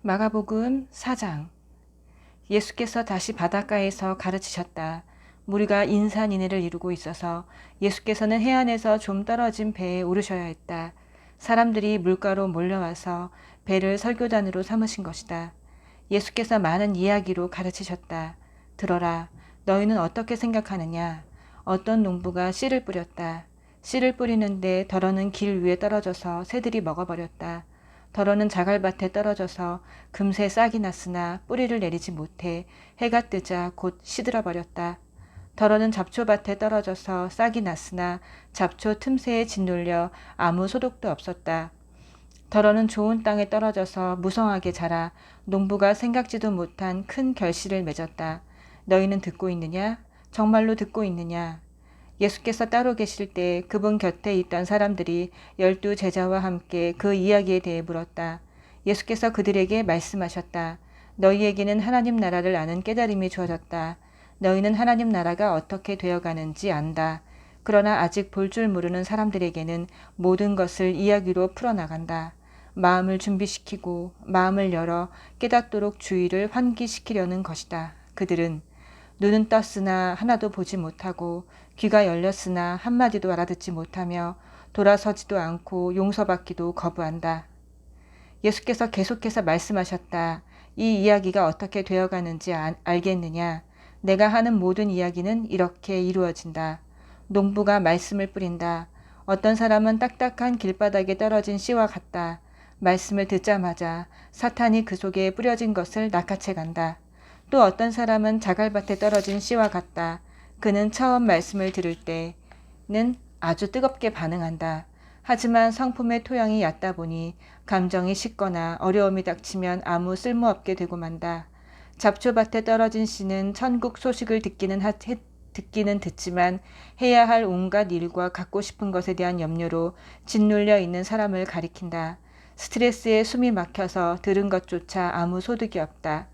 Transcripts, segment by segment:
마가복음 4장. 예수께서 다시 바닷가에서 가르치셨다. 무리가 인산인해를 이루고 있어서 예수께서는 해안에서 좀 떨어진 배에 오르셔야 했다. 사람들이 물가로 몰려와서 배를 설교단으로 삼으신 것이다. 예수께서 많은 이야기로 가르치셨다. 들어라, 너희는 어떻게 생각하느냐? 어떤 농부가 씨를 뿌렸다. 씨를 뿌리는데 덜어는 길 위에 떨어져서 새들이 먹어버렸다. 덜어는 자갈밭에 떨어져서 금세 싹이 났으나 뿌리를 내리지 못해 해가 뜨자 곧 시들어 버렸다. 덜어는 잡초밭에 떨어져서 싹이 났으나 잡초 틈새에 짓눌려 아무 소득도 없었다. 덜어는 좋은 땅에 떨어져서 무성하게 자라 농부가 생각지도 못한 큰 결실을 맺었다. 너희는 듣고 있느냐? 정말로 듣고 있느냐? 예수께서 따로 계실 때 그분 곁에 있던 사람들이 12 제자와 함께 그 이야기에 대해 물었다. 예수께서 그들에게 말씀하셨다. 너희에게는 하나님 나라를 아는 깨달음이 주어졌다. 너희는 하나님 나라가 어떻게 되어가는지 안다. 그러나 아직 볼 줄 모르는 사람들에게는 모든 것을 이야기로 풀어나간다. 마음을 준비시키고 마음을 열어 깨닫도록 주의를 환기시키려는 것이다. 그들은 눈은 떴으나 하나도 보지 못하고 귀가 열렸으나 한마디도 알아듣지 못하며 돌아서지도 않고 용서받기도 거부한다. 예수께서 계속해서 말씀하셨다. 이 이야기가 어떻게 되어가는지 알겠느냐? 내가 하는 모든 이야기는 이렇게 이루어진다. 농부가 말씀을 뿌린다. 어떤 사람은 딱딱한 길바닥에 떨어진 씨와 같다. 말씀을 듣자마자 사탄이 그 속에 뿌려진 것을 낚아채 간다. 또 어떤 사람은 자갈밭에 떨어진 씨와 같다. 그는 처음 말씀을 들을 때는 아주 뜨겁게 반응한다. 하지만 성품의 토양이 얕다 보니 감정이 식거나 어려움이 닥치면 아무 쓸모없게 되고 만다. 잡초밭에 떨어진 씨는 천국 소식을 듣기는 듣지만 해야 할 온갖 일과 갖고 싶은 것에 대한 염려로 짓눌려 있는 사람을 가리킨다. 스트레스에 숨이 막혀서 들은 것조차 아무 소득이 없다.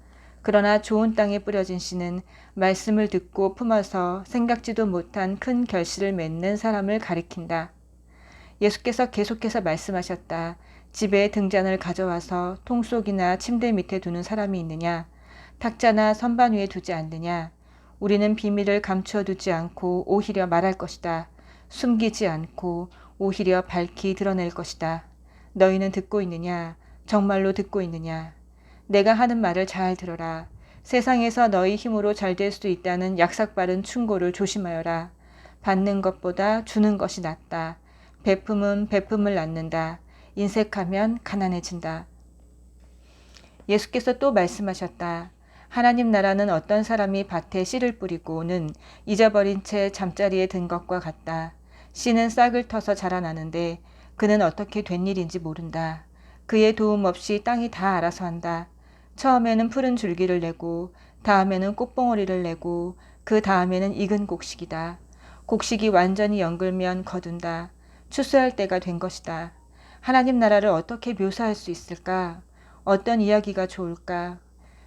그러나 좋은 땅에 뿌려진 씨는 말씀을 듣고 품어서 생각지도 못한 큰 결실을 맺는 사람을 가리킨다. 예수께서 계속해서 말씀하셨다. 집에 등잔을 가져와서 통 속이나 침대 밑에 두는 사람이 있느냐? 탁자나 선반 위에 두지 않느냐? 우리는 비밀을 감추어 두지 않고 오히려 말할 것이다. 숨기지 않고 오히려 밝히 드러낼 것이다. 너희는 듣고 있느냐? 정말로 듣고 있느냐? 내가 하는 말을 잘 들어라. 세상에서 너희 힘으로 잘 될 수 있다는 약삭빠른 충고를 조심하여라. 받는 것보다 주는 것이 낫다. 베품은 베품을 낳는다. 인색하면 가난해진다. 예수께서 또 말씀하셨다. 하나님 나라는 어떤 사람이 밭에 씨를 뿌리고는 잊어버린 채 잠자리에 든 것과 같다. 씨는 싹을 터서 자라나는데 그는 어떻게 된 일인지 모른다. 그의 도움 없이 땅이 다 알아서 한다. 처음에는 푸른 줄기를 내고 다음에는 꽃봉오리를 내고 그 다음에는 익은 곡식이다. 곡식이 완전히 연글면 거둔다. 추수할 때가 된 것이다. 하나님 나라를 어떻게 묘사할 수 있을까? 어떤 이야기가 좋을까?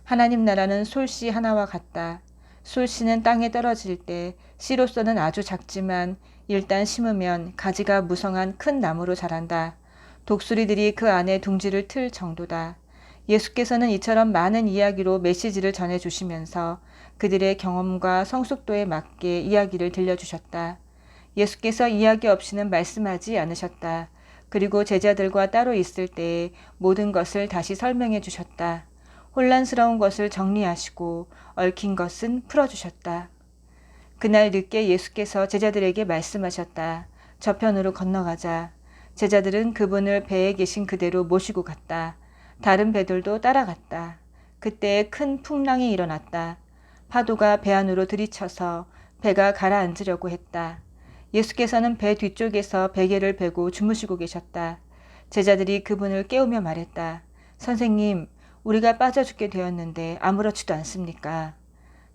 하나님 나라는 솔씨 하나와 같다. 솔씨는 땅에 떨어질 때 씨로서는 아주 작지만 일단 심으면 가지가 무성한 큰 나무로 자란다. 독수리들이 그 안에 둥지를 틀 정도다. 예수께서는 이처럼 많은 이야기로 메시지를 전해주시면서 그들의 경험과 성숙도에 맞게 이야기를 들려주셨다. 예수께서 이야기 없이는 말씀하지 않으셨다. 그리고 제자들과 따로 있을 때에 모든 것을 다시 설명해 주셨다. 혼란스러운 것을 정리하시고 얽힌 것은 풀어주셨다. 그날 늦게 예수께서 제자들에게 말씀하셨다. 저편으로 건너가자. 제자들은 그분을 배에 계신 그대로 모시고 갔다. 다른 배들도 따라갔다. 그때 큰 풍랑이 일어났다. 파도가 배 안으로 들이쳐서 배가 가라앉으려고 했다. 예수께서는 배 뒤쪽에서 베개를 베고 주무시고 계셨다. 제자들이 그분을 깨우며 말했다. 선생님, 우리가 빠져 죽게 되었는데 아무렇지도 않습니까?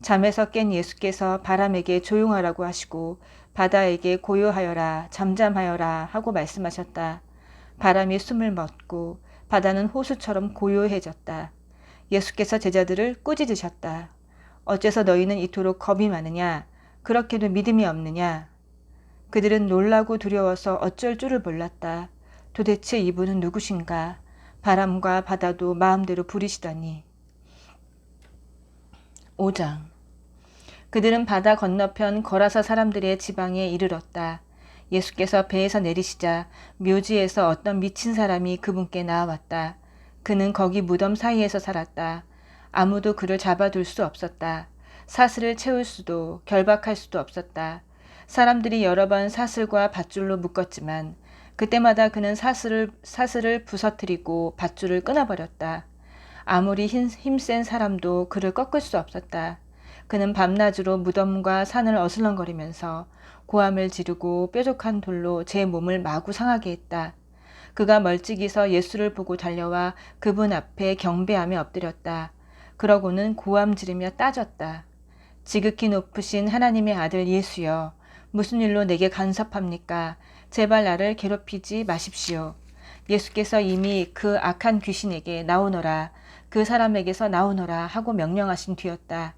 잠에서 깬 예수께서 바람에게 조용하라고 하시고 바다에게 고요하여라, 잠잠하여라 하고 말씀하셨다. 바람이 숨을 멎고 바다는 호수처럼 고요해졌다. 예수께서 제자들을 꾸짖으셨다. 어째서 너희는 이토록 겁이 많으냐? 그렇게도 믿음이 없느냐? 그들은 놀라고 두려워서 어쩔 줄을 몰랐다. 도대체 이분은 누구신가? 바람과 바다도 마음대로 부리시더니. 5장. 그들은 바다 건너편 거라사 사람들의 지방에 이르렀다. 예수께서 배에서 내리시자 묘지에서 어떤 미친 사람이 그분께 나아왔다. 그는 거기 무덤 사이에서 살았다. 아무도 그를 잡아둘 수 없었다. 사슬을 채울 수도 결박할 수도 없었다. 사람들이 여러 번 사슬과 밧줄로 묶었지만 그때마다 그는 사슬을 부서뜨리고 밧줄을 끊어버렸다. 아무리 힘센 사람도 그를 꺾을 수 없었다. 그는 밤낮으로 무덤과 산을 어슬렁거리면서 고함을 지르고 뾰족한 돌로 제 몸을 마구 상하게 했다. 그가 멀찍이서 예수를 보고 달려와 그분 앞에 경배하며 엎드렸다. 그러고는 고함 지르며 따졌다. 지극히 높으신 하나님의 아들 예수여, 무슨 일로 내게 간섭합니까? 제발 나를 괴롭히지 마십시오. 예수께서 이미 그 악한 귀신에게 나오너라, 그 사람에게서 나오너라 하고 명령하신 뒤였다.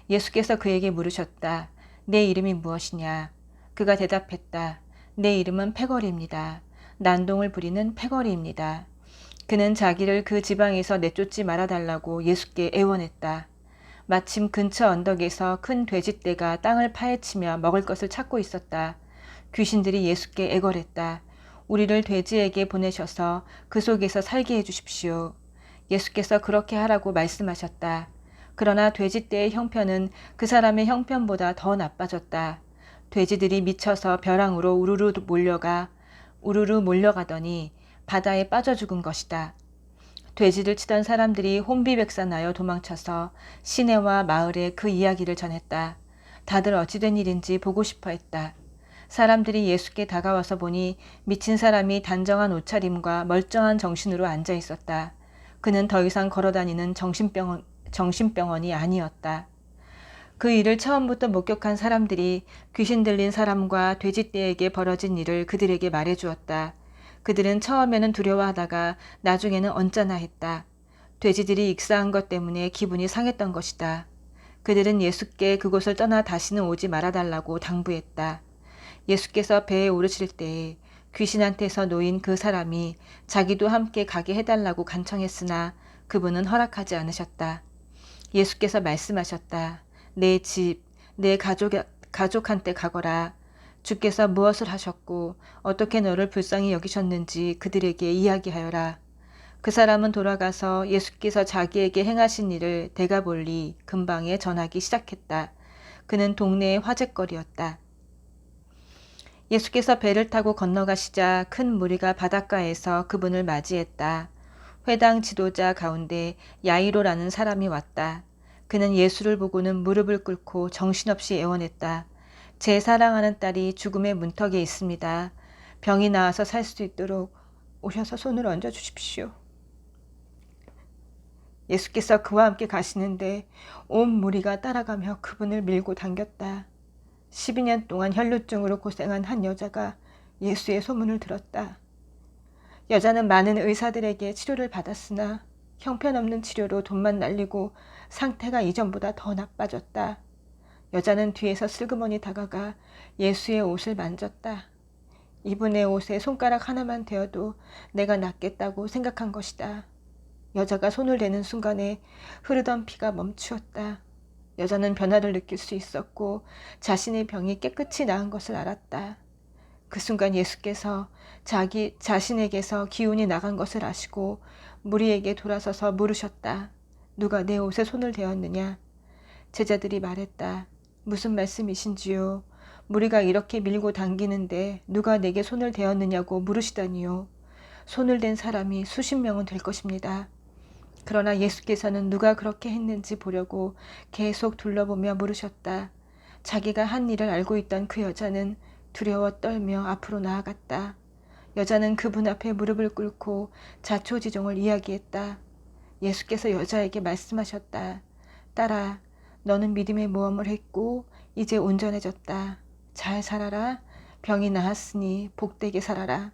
예수께서 그에게 물으셨다. 내 이름이 무엇이냐? 그가 대답했다. 내 이름은 패거리입니다. 난동을 부리는 패거리입니다. 그는 자기를 그 지방에서 내쫓지 말아달라고 예수께 애원했다. 마침 근처 언덕에서 큰 돼지떼가 땅을 파헤치며 먹을 것을 찾고 있었다. 귀신들이 예수께 애걸했다. 우리를 돼지에게 보내셔서 그 속에서 살게 해주십시오. 예수께서 그렇게 하라고 말씀하셨다. 그러나 돼지떼의 형편은 그 사람의 형편보다 더 나빠졌다. 돼지들이 미쳐서 벼랑으로 우르르 몰려가더니 바다에 빠져 죽은 것이다. 돼지를 치던 사람들이 혼비백산하여 도망쳐서 시내와 마을에 그 이야기를 전했다. 다들 어찌된 일인지 보고 싶어 했다. 사람들이 예수께 다가와서 보니 미친 사람이 단정한 옷차림과 멀쩡한 정신으로 앉아 있었다. 그는 더 이상 걸어다니는 정신병원이 아니었다. 그 일을 처음부터 목격한 사람들이 귀신 들린 사람과 돼지떼에게 벌어진 일을 그들에게 말해주었다. 그들은 처음에는 두려워하다가 나중에는 언짢아 했다. 돼지들이 익사한 것 때문에 기분이 상했던 것이다. 그들은 예수께 그곳을 떠나 다시는 오지 말아달라고 당부했다. 예수께서 배에 오르실 때에 귀신한테서 놓인 그 사람이 자기도 함께 가게 해달라고 간청했으나 그분은 허락하지 않으셨다. 예수께서 말씀하셨다. 내 집, 내 가족한테 가거라. 주께서 무엇을 하셨고 어떻게 너를 불쌍히 여기셨는지 그들에게 이야기하여라. 그 사람은 돌아가서 예수께서 자기에게 행하신 일을 데가볼리 근방에 전하기 시작했다. 그는 동네의 화제거리였다. 예수께서 배를 타고 건너가시자 큰 무리가 바닷가에서 그분을 맞이했다. 회당 지도자 가운데 야이로라는 사람이 왔다. 그는 예수를 보고는 무릎을 꿇고 정신없이 애원했다. 제 사랑하는 딸이 죽음의 문턱에 있습니다. 병이 나아서 살 수 있도록 오셔서 손을 얹어 주십시오. 예수께서 그와 함께 가시는데 온 무리가 따라가며 그분을 밀고 당겼다. 12년 동안 혈루증으로 고생한 한 여자가 예수의 소문을 들었다. 여자는 많은 의사들에게 치료를 받았으나 형편없는 치료로 돈만 날리고 상태가 이전보다 더 나빠졌다. 여자는 뒤에서 슬그머니 다가가 예수의 옷을 만졌다. 이분의 옷에 손가락 하나만 대어도 내가 낫겠다고 생각한 것이다. 여자가 손을 대는 순간에 흐르던 피가 멈추었다. 여자는 변화를 느낄 수 있었고 자신의 병이 깨끗이 나은 것을 알았다. 그 순간 예수께서 자신에게서 기운이 나간 것을 아시고 무리에게 돌아서서 물으셨다. 누가 내 옷에 손을 대었느냐? 제자들이 말했다. 무슨 말씀이신지요? 무리가 이렇게 밀고 당기는데 누가 내게 손을 대었느냐고 물으시다니요. 손을 댄 사람이 수십 명은 될 것입니다. 그러나 예수께서는 누가 그렇게 했는지 보려고 계속 둘러보며 물으셨다. 자기가 한 일을 알고 있던 그 여자는 두려워 떨며 앞으로 나아갔다. 여자는 그분 앞에 무릎을 꿇고 자초지종을 이야기했다. 예수께서 여자에게 말씀하셨다. 딸아, 너는 믿음의 모험을 했고 이제 온전해졌다. 잘 살아라. 병이 나았으니 복되게 살아라.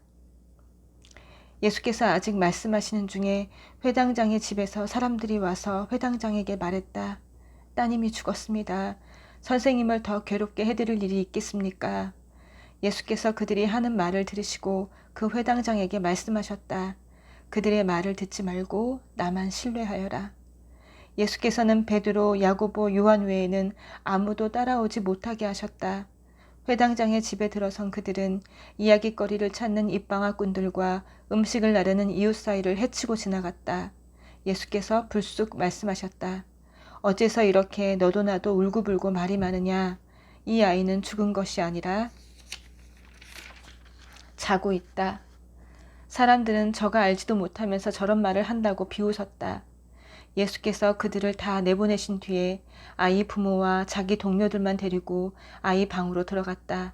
예수께서 아직 말씀하시는 중에 회당장의 집에서 사람들이 와서 회당장에게 말했다. 따님이 죽었습니다. 선생님을 더 괴롭게 해드릴 일이 있겠습니까? 예수께서 그들이 하는 말을 들으시고 그 회당장에게 말씀하셨다. 그들의 말을 듣지 말고 나만 신뢰하여라. 예수께서는 베드로, 야고보, 요한 외에는 아무도 따라오지 못하게 하셨다. 회당장의 집에 들어선 그들은 이야깃거리를 찾는 입방아꾼들과 음식을 나르는 이웃 사이를 헤치고 지나갔다. 예수께서 불쑥 말씀하셨다. 어째서 이렇게 너도 나도 울고불고 말이 많으냐? 이 아이는 죽은 것이 아니라 자고 있다. 사람들은 저가 알지도 못하면서 저런 말을 한다고 비웃었다. 예수께서 그들을 다 내보내신 뒤에 아이 부모와 자기 동료들만 데리고 아이 방으로 들어갔다.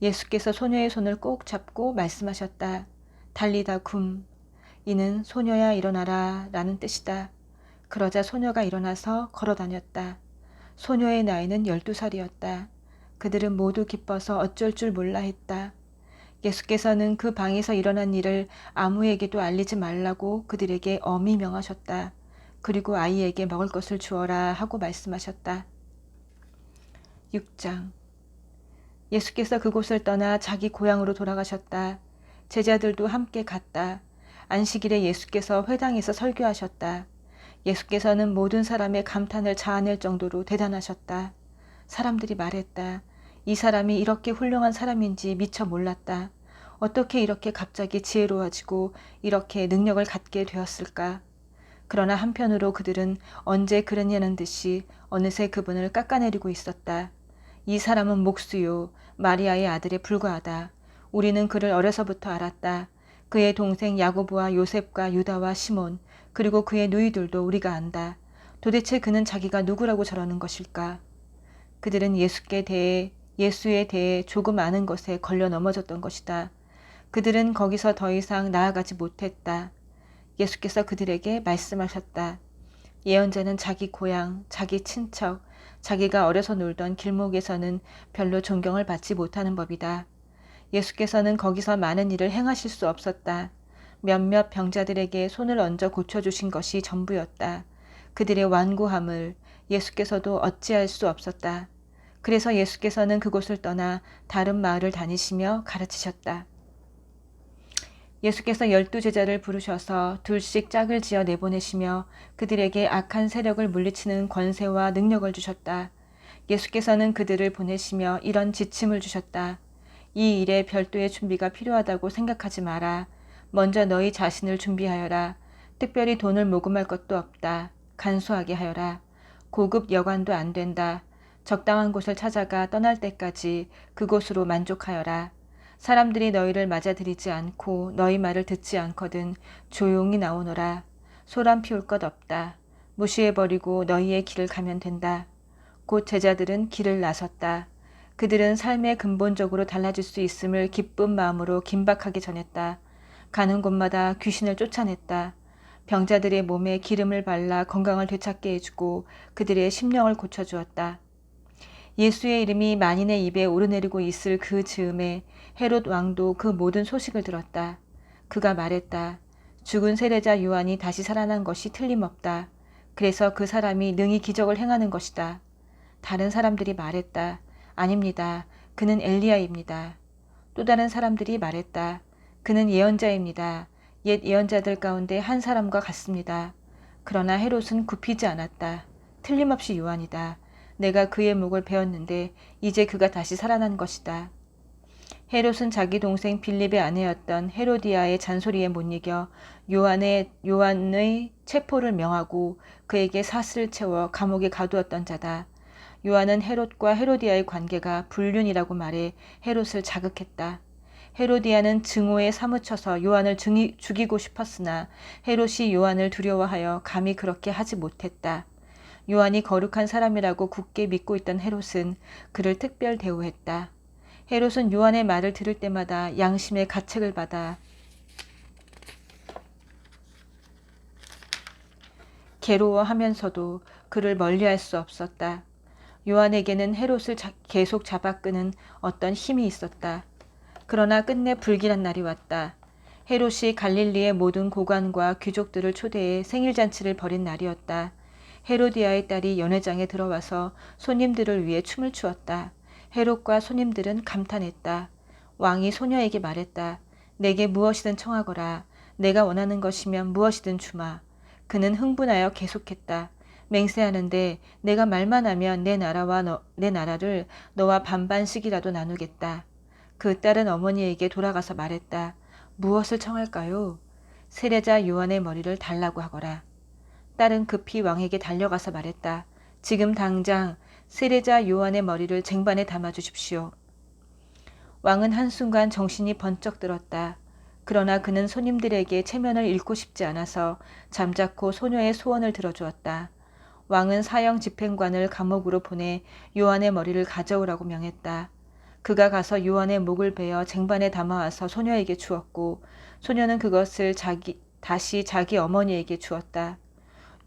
예수께서 소녀의 손을 꼭 잡고 말씀하셨다. 달리다 굼. 이는 소녀야 일어나라 라는 뜻이다. 그러자 소녀가 일어나서 걸어다녔다. 소녀의 나이는 12살이었다. 그들은 모두 기뻐서 어쩔 줄 몰라 했다. 예수께서는 그 방에서 일어난 일을 아무에게도 알리지 말라고 그들에게 엄히 명하셨다. 그리고 아이에게 먹을 것을 주어라 하고 말씀하셨다. 6장. 예수께서 그곳을 떠나 자기 고향으로 돌아가셨다. 제자들도 함께 갔다. 안식일에 예수께서 회당에서 설교하셨다. 예수께서는 모든 사람의 감탄을 자아낼 정도로 대단하셨다. 사람들이 말했다. 이 사람이 이렇게 훌륭한 사람인지 미처 몰랐다. 어떻게 이렇게 갑자기 지혜로워지고 이렇게 능력을 갖게 되었을까? 그러나 한편으로 그들은 언제 그랬냐는 듯이 어느새 그분을 깎아내리고 있었다. 이 사람은 목수요, 마리아의 아들에 불과하다. 우리는 그를 어려서부터 알았다. 그의 동생 야고보와 요셉과 유다와 시몬, 그리고 그의 누이들도 우리가 안다. 도대체 그는 자기가 누구라고 저러는 것일까? 그들은 예수에 대해 조금 아는 것에 걸려 넘어졌던 것이다. 그들은 거기서 더 이상 나아가지 못했다. 예수께서 그들에게 말씀하셨다. 예언자는 자기 고향, 자기 친척, 자기가 어려서 놀던 길목에서는 별로 존경을 받지 못하는 법이다. 예수께서는 거기서 많은 일을 행하실 수 없었다. 몇몇 병자들에게 손을 얹어 고쳐주신 것이 전부였다. 그들의 완고함을 예수께서도 어찌할 수 없었다. 그래서 예수께서는 그곳을 떠나 다른 마을을 다니시며 가르치셨다. 예수께서 12제자를 부르셔서 둘씩 짝을 지어 내보내시며 그들에게 악한 세력을 물리치는 권세와 능력을 주셨다. 예수께서는 그들을 보내시며 이런 지침을 주셨다. 이 일에 별도의 준비가 필요하다고 생각하지 마라. 먼저 너희 자신을 준비하여라. 특별히 돈을 모금할 것도 없다. 간소하게 하여라. 고급 여관도 안 된다. 적당한 곳을 찾아가 떠날 때까지 그곳으로 만족하여라. 사람들이 너희를 맞아들이지 않고 너희 말을 듣지 않거든 조용히 나오너라. 소란 피울 것 없다. 무시해버리고 너희의 길을 가면 된다. 곧 제자들은 길을 나섰다. 그들은 삶에 근본적으로 달라질 수 있음을 기쁜 마음으로 긴박하게 전했다. 가는 곳마다 귀신을 쫓아냈다. 병자들의 몸에 기름을 발라 건강을 되찾게 해주고 그들의 심령을 고쳐주었다. 예수의 이름이 만인의 입에 오르내리고 있을 그 즈음에 헤롯 왕도 그 모든 소식을 들었다. 그가 말했다. 죽은 세례자 요한이 다시 살아난 것이 틀림없다. 그래서 그 사람이 능히 기적을 행하는 것이다. 다른 사람들이 말했다. 아닙니다. 그는 엘리야입니다. 또 다른 사람들이 말했다. 그는 예언자입니다. 옛 예언자들 가운데 한 사람과 같습니다. 그러나 헤롯은 굽히지 않았다. 틀림없이 요한이다. 내가 그의 목을 베었는데 이제 그가 다시 살아난 것이다. 헤롯은 자기 동생 빌립의 아내였던 헤로디아의 잔소리에 못 이겨 요한의 체포를 명하고 그에게 사슬을 채워 감옥에 가두었던 자다. 요한은 헤롯과 헤로디아의 관계가 불륜이라고 말해 헤롯을 자극했다. 헤로디아는 증오에 사무쳐서 요한을 죽이고 싶었으나 헤롯이 요한을 두려워하여 감히 그렇게 하지 못했다. 요한이 거룩한 사람이라고 굳게 믿고 있던 헤롯은 그를 특별 대우했다. 헤롯은 요한의 말을 들을 때마다 양심의 가책을 받아 괴로워하면서도 그를 멀리할 수 없었다. 요한에게는 헤롯을 계속 잡아끄는 어떤 힘이 있었다. 그러나 끝내 불길한 날이 왔다. 헤롯이 갈릴리의 모든 고관과 귀족들을 초대해 생일잔치를 벌인 날이었다. 헤로디아의 딸이 연회장에 들어와서 손님들을 위해 춤을 추었다. 헤롯과 손님들은 감탄했다. 왕이 소녀에게 말했다. 내게 무엇이든 청하거라. 내가 원하는 것이면 무엇이든 주마. 그는 흥분하여 계속했다. 맹세하는데 내가 말만 하면 내 나라를 너와 반반씩이라도 나누겠다. 그 딸은 어머니에게 돌아가서 말했다. 무엇을 청할까요? 세례자 요한의 머리를 달라고 하거라. 딸은 급히 왕에게 달려가서 말했다. 지금 당장 세례자 요한의 머리를 쟁반에 담아 주십시오. 왕은 한순간 정신이 번쩍 들었다. 그러나 그는 손님들에게 체면을 잃고 싶지 않아서 잠자코 소녀의 소원을 들어주었다. 왕은 사형 집행관을 감옥으로 보내 요한의 머리를 가져오라고 명했다. 그가 가서 요한의 목을 베어 쟁반에 담아와서 소녀에게 주었고 소녀는 그것을 다시 자기 어머니에게 주었다.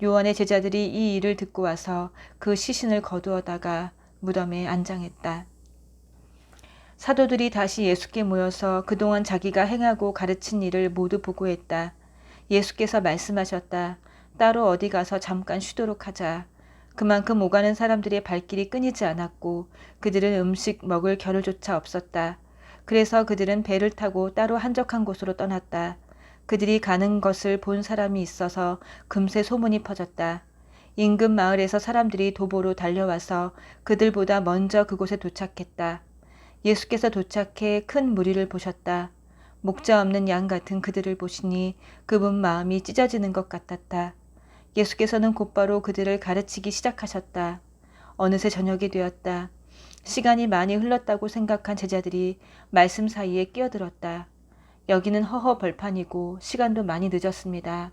요한의 제자들이 이 일을 듣고 와서 그 시신을 거두어다가 무덤에 안장했다. 사도들이 다시 예수께 모여서 그동안 자기가 행하고 가르친 일을 모두 보고했다. 예수께서 말씀하셨다. 따로 어디 가서 잠깐 쉬도록 하자. 그만큼 오가는 사람들의 발길이 끊이지 않았고 그들은 음식 먹을 겨를조차 없었다. 그래서 그들은 배를 타고 따로 한적한 곳으로 떠났다. 그들이 가는 것을 본 사람이 있어서 금세 소문이 퍼졌다. 인근 마을에서 사람들이 도보로 달려와서 그들보다 먼저 그곳에 도착했다. 예수께서 도착해 큰 무리를 보셨다. 목자 없는 양 같은 그들을 보시니 그분 마음이 찢어지는 것 같았다. 예수께서는 곧바로 그들을 가르치기 시작하셨다. 어느새 저녁이 되었다. 시간이 많이 흘렀다고 생각한 제자들이 말씀 사이에 끼어들었다. 여기는 허허 벌판이고 시간도 많이 늦었습니다.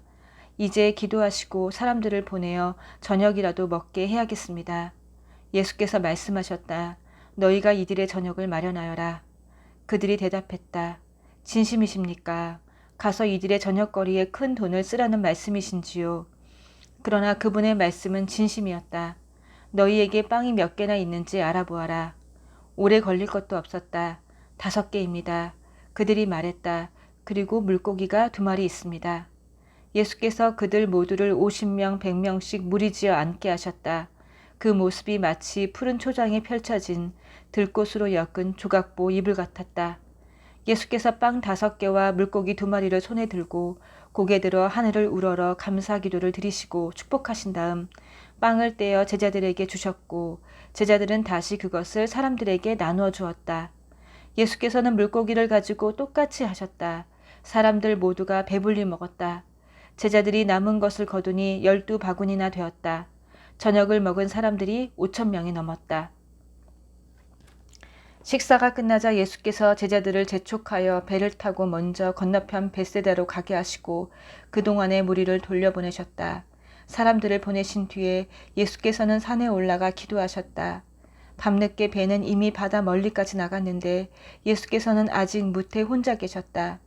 이제 기도하시고 사람들을 보내어 저녁이라도 먹게 해야겠습니다. 예수께서 말씀하셨다. 너희가 이들의 저녁을 마련하여라. 그들이 대답했다. 진심이십니까? 가서 이들의 저녁거리에 큰 돈을 쓰라는 말씀이신지요? 그러나 그분의 말씀은 진심이었다. 너희에게 빵이 몇 개나 있는지 알아보아라. 오래 걸릴 것도 없었다. 5개입니다. 그들이 말했다. 그리고 물고기가 2마리 있습니다. 예수께서 그들 모두를 50명, 100명씩 무리지어 앉게 하셨다. 그 모습이 마치 푸른 초장에 펼쳐진 들꽃으로 엮은 조각보 이불 같았다. 예수께서 빵 5개와 물고기 2마리를 손에 들고 고개 들어 하늘을 우러러 감사 기도를 드리시고 축복하신 다음 빵을 떼어 제자들에게 주셨고 제자들은 다시 그것을 사람들에게 나누어 주었다. 예수께서는 물고기를 가지고 똑같이 하셨다. 사람들 모두가 배불리 먹었다. 제자들이 남은 것을 거두니 12바구니나 되었다. 저녁을 먹은 사람들이 5,000명이 넘었다. 식사가 끝나자 예수께서 제자들을 재촉하여 배를 타고 먼저 건너편 벳세다로 가게 하시고 그동안의 무리를 돌려보내셨다. 사람들을 보내신 뒤에 예수께서는 산에 올라가 기도하셨다. 밤늦게 배는 이미 바다 멀리까지 나갔는데 예수께서는 아직 무태 혼자 계셨다.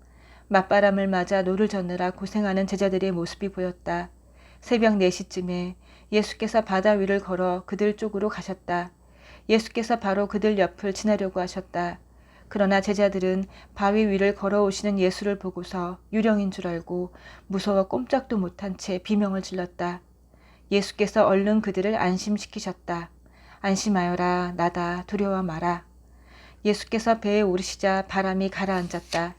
맞바람을 맞아 노를 젓느라 고생하는 제자들의 모습이 보였다. 새벽 4시쯤에 예수께서 바다 위를 걸어 그들 쪽으로 가셨다. 예수께서 바로 그들 옆을 지나려고 하셨다. 그러나 제자들은 바위 위를 걸어오시는 예수를 보고서 유령인 줄 알고 무서워 꼼짝도 못한 채 비명을 질렀다. 예수께서 얼른 그들을 안심시키셨다. 안심하여라. 나다. 두려워 마라. 예수께서 배에 오르시자 바람이 가라앉았다.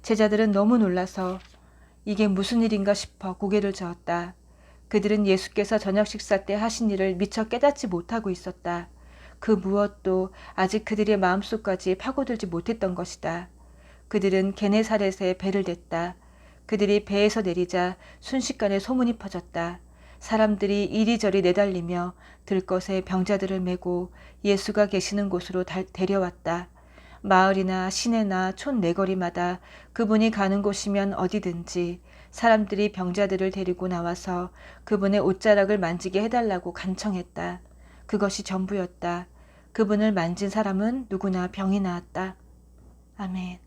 제자들은 너무 놀라서 이게 무슨 일인가 싶어 고개를 저었다. 그들은 예수께서 저녁 식사 때 하신 일을 미처 깨닫지 못하고 있었다. 그 무엇도 아직 그들의 마음속까지 파고들지 못했던 것이다. 그들은 게네사렛에 배를 댔다. 그들이 배에서 내리자 순식간에 소문이 퍼졌다. 사람들이 이리저리 내달리며 들것에 병자들을 메고 예수가 계시는 곳으로 데려왔다. 마을이나 시내나 촌 네거리마다 그분이 가는 곳이면 어디든지 사람들이 병자들을 데리고 나와서 그분의 옷자락을 만지게 해달라고 간청했다. 그것이 전부였다. 그분을 만진 사람은 누구나 병이 나았다. 아멘.